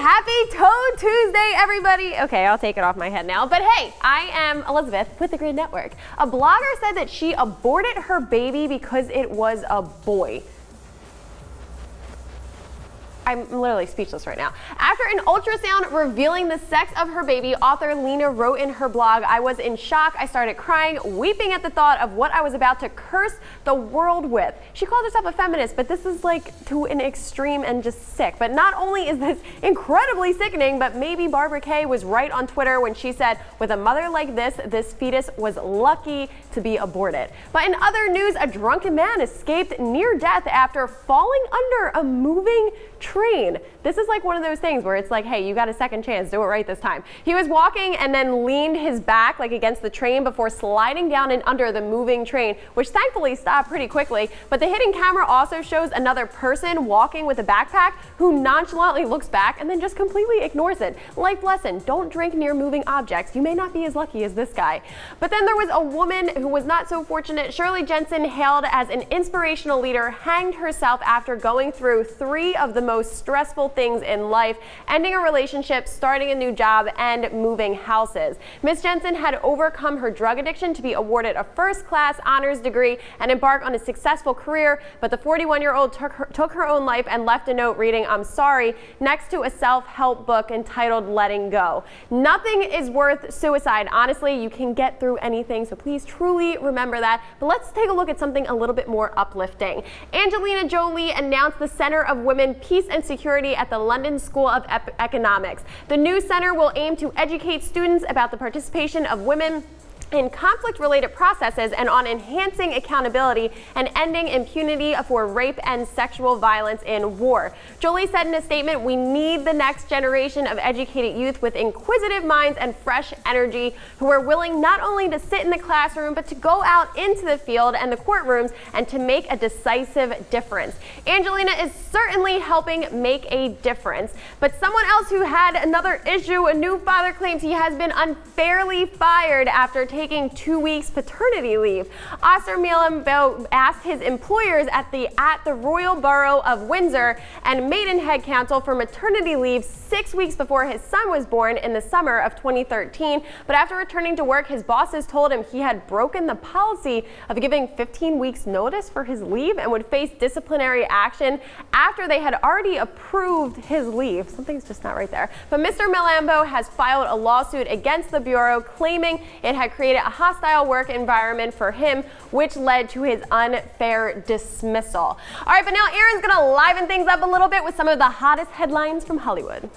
Happy Toad Tuesday, everybody. Okay, I'll take it off my head now. But hey, I am Elizabeth with the Grid Network. A blogger said that she aborted her baby because it was a boy. I'm literally speechless right now. After an ultrasound revealing the sex of her baby, author Lena wrote in her blog, "I was in shock. I started crying, weeping at the thought of what I was about to curse the world with." She called herself a feminist, but this is like to an extreme and just sick. But not only is this incredibly sickening, but maybe Barbara Kay was right on Twitter when she said, "With a mother like this fetus was lucky to be aborted." But in other news, a drunken man escaped near death after falling under a moving train. This is like one of those things where it's like, hey, you got a second chance, do it right this time. He was walking and then leaned his back like against the train before sliding down and under the moving train, which thankfully stopped pretty quickly. But the hidden camera also shows another person walking with a backpack who nonchalantly looks back and then just completely ignores it. Life lesson, don't drink near moving objects. You may not be as lucky as this guy. But then there was a woman who was not so fortunate. Shirley Jensen, hailed as an inspirational leader, hanged herself after going through 3 of the most stressful things in life: ending a relationship, starting a new job, and moving houses. Miss Jensen had overcome her drug addiction to be awarded a first-class honors degree and embark on a successful career, but the 41-year-old took her own life and left a note reading, "I'm sorry," next to a self-help book entitled Letting Go. Nothing is worth suicide. Honestly, you can get through anything, so please truly remember that. But let's take a look at something a little bit more uplifting. Angelina Jolie announced the Center of Women, Peace and Security at the London School of Economics. The new center will aim to educate students about the participation of women in conflict-related processes and on enhancing accountability and ending impunity for rape and sexual violence in war. Jolie said in a statement, "We need the next generation of educated youth with inquisitive minds and fresh energy who are willing not only to sit in the classroom, but to go out into the field and the courtrooms and to make a decisive difference." Angelina is certainly helping make a difference. But someone else who had another issue, a new father claims he has been unfairly fired after taking 2 weeks paternity leave. Oscar Milambo asked his employers at the Royal Borough of Windsor and Maidenhead Council for maternity leave 6 weeks before his son was born in the summer of 2013. But after returning to work, his bosses told him he had broken the policy of giving 15 weeks notice for his leave and would face disciplinary action after they had already approved his leave. Something's just not right there. But Mr. Milambo has filed a lawsuit against the Bureau, claiming it had created a hostile work environment for him, which led to his unfair dismissal. All right, but now Aaron's gonna liven things up a little bit with some of the hottest headlines from Hollywood.